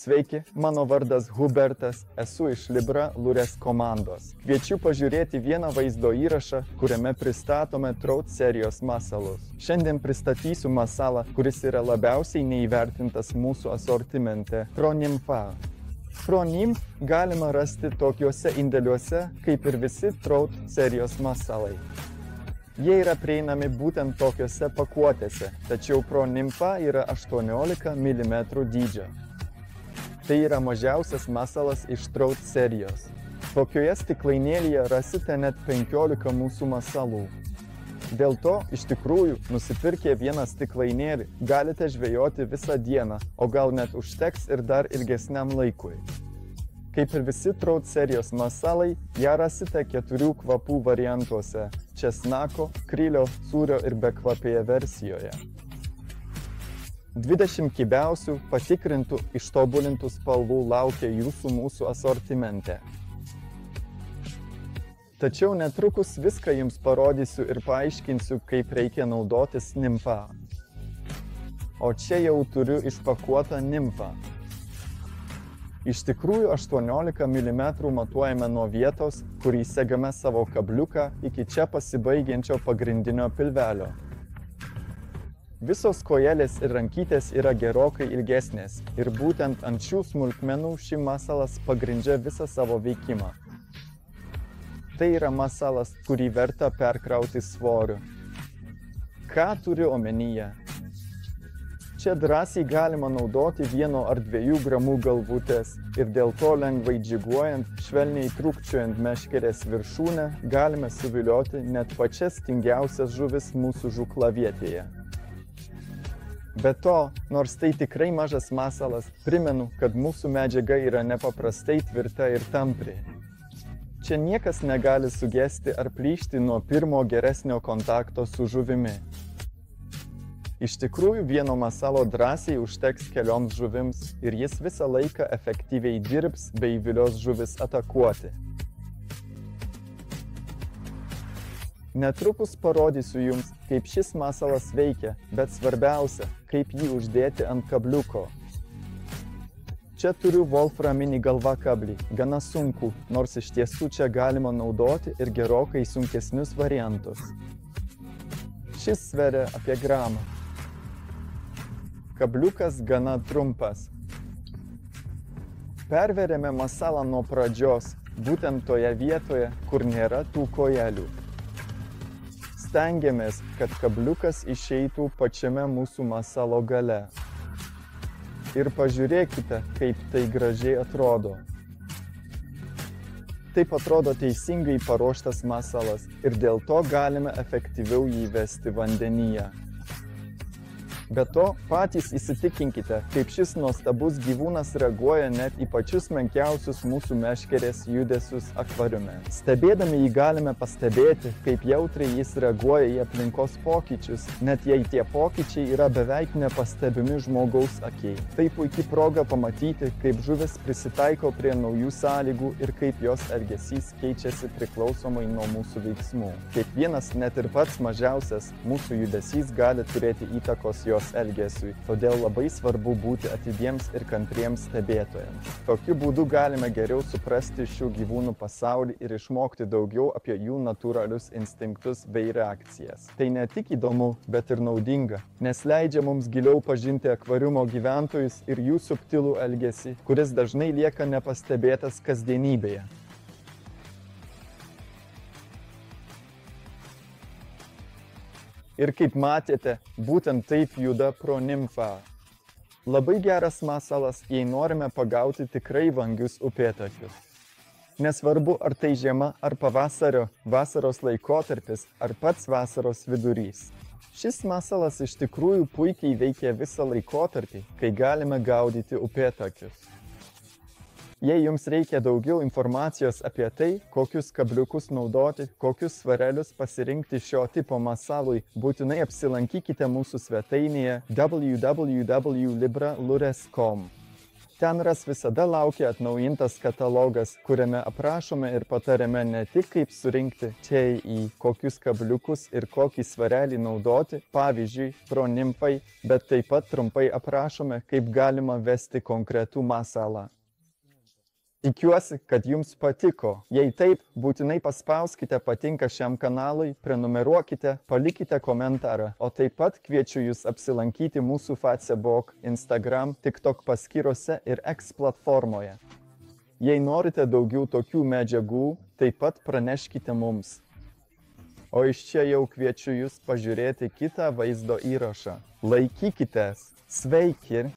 Sveiki, mano vardas Hubertas, esu iš Libra Lures komandos. Kviečiu pažiūrėti vieną vaizdo įrašą, kuriame pristatome Trout serijos masalus. Šiandien pristatysiu masalą, kuris yra labiausiai neįvertintas mūsų asortimente – Pro-Nympha. Pro-Nymph galima rasti tokiuose indėliuose, kaip ir visi Trout serijos masalai. Jie yra prieinami būtent tokiuose pakuotėse, tačiau Pro-Nympha yra 18 mm dydžio. Tai yra mažiausias masalas iš Trout serijos. Tokioje stiklainėlyje rasite net 15 mūsų masalų. Dėl to, iš tikrųjų, nusipirkę vieną stiklainėlį, galite žvejoti visą dieną, o gal net užteks ir dar ilgesniam laikui. Kaip ir visi Trout serijos masalai, ją rasite 4 kvapų variantuose – česnako, krilio, sūrio ir bekvapėje versijoje. 20 kibiausių, patikrintų, ištobulintų spalvų laukia jūsų mūsų asortimente. Tačiau netrukus viską jums parodysiu ir paaiškinsiu, kaip reikia naudotis Nympha. O čia jau turiu išpakuotą Nymphą. Iš tikrųjų 18 mm matuojame nuo vietos, kur įsegame savo kabliuką iki čia pasibaigiančio pagrindinio pilvelio. Visos kojelės ir rankytės yra gerokai ilgesnės ir būtent ant šių smulkmenų ši masalas pagrindžia visą savo veikimą. Tai yra masalas, kurį verta perkrauti svoriu. Ką turiu omenyje? Čia drąsiai galima naudoti 1 ar 2 gramų galvutės ir dėl to lengvai džiguojant, švelniai trūkčiojant meškerės viršūnę, galime suvilioti net pačias tingiausias žuvis mūsų žūklavietėje. Be to, nors tai tikrai mažas masalas, primenu, kad mūsų medžiaga yra nepaprastai tvirta ir tampri. Čia niekas negali sugesti ar plyšti nuo pirmo geresnio kontakto su žuvimi. Iš tikrųjų, vieno masalo drąsiai užteks kelioms žuvims ir jis visą laiką efektyviai dirbs bei vilios žuvis atakuoti. Netrukus parodysiu jums, kaip šis masalas veikia, bet svarbiausia, kaip jį uždėti ant kabliuko. Čia turiu wolframinį galvakablį, gana sunku, nors iš tiesų čia galima naudoti ir gerokai sunkesnius variantus. Šis sveria apie gramą. Kabliukas gana trumpas. Perveriame masalą nuo pradžios, būtent toje vietoje, kur nėra tų kojelių. Stengiamės, kad kabliukas išeitų pačiame mūsų masalo gale. Ir pažiūrėkite, kaip tai gražiai atrodo. Taip atrodo teisingai paruoštas masalas ir dėl to galime efektyviau jį vesti vandenyje. Be to, patys įsitikinkite, kaip šis nuostabus gyvūnas reaguoja net į pačius menkiausius mūsų meškerės judesius akvariume. Stebėdami jį galime pastebėti, kaip jautriai jis reaguoja į aplinkos pokyčius, net jei tie pokyčiai yra beveik nepastebimi žmogaus akiai. Tai puikia proga pamatyti, kaip žuvis prisitaiko prie naujų sąlygų ir kaip jos elgesys keičiasi priklausomai nuo mūsų veiksmų. Kiekvienas, net ir pats mažiausias, mūsų judesys gali turėti įtakos jos elgesiui, todėl labai svarbu būti atidiems ir kantriems stebėtojams. Tokiu būdu galime geriau suprasti šių gyvūnų pasaulį ir išmokti daugiau apie jų natūralius instinktus bei reakcijas. Tai ne tik įdomu, bet ir naudinga, nes leidžia mums giliau pažinti akvariumo gyventojus ir jų subtilų elgesį, kuris dažnai lieka nepastebėtas kasdienybėje. Ir kaip matėte, būtent taip juda Pro-Nympha. Labai geras masalas, jei norime pagauti tikrai vangius upėtakius. Nesvarbu, ar tai žiema, ar pavasario, vasaros laikotarpis, ar pats vasaros vidurys. Šis masalas iš tikrųjų puikiai veikia visą laikotarpį, kai galime gaudyti upėtakius. Jei jums reikia daugiau informacijos apie tai, kokius kabliukus naudoti, kokius svarelius pasirinkti šio tipo masalui, būtinai apsilankykite mūsų svetainėje www.libralures.com. Ten ras visada laukia atnaujintas katalogas, kuriame aprašome ir patariame ne tik kaip surinkti čia į kokius kabliukus ir kokį svarelį naudoti, pavyzdžiui, pronimfai, bet taip pat trumpai aprašome, kaip galima vesti konkretų masalą. Tikiuosi, kad jums patiko. Jei taip, būtinai paspauskite patinka šiam kanalui, prenumeruokite, palikite komentarą, o taip pat kviečiu jūs apsilankyti mūsų Facebook, Instagram, TikTok paskyrose ir X platformoje. Jei norite daugiau tokių medžiagų, taip pat praneškite mums. O iš čia jau kviečiu jūs pažiūrėti kitą vaizdo įrašą. Laikykitės! Sveiki!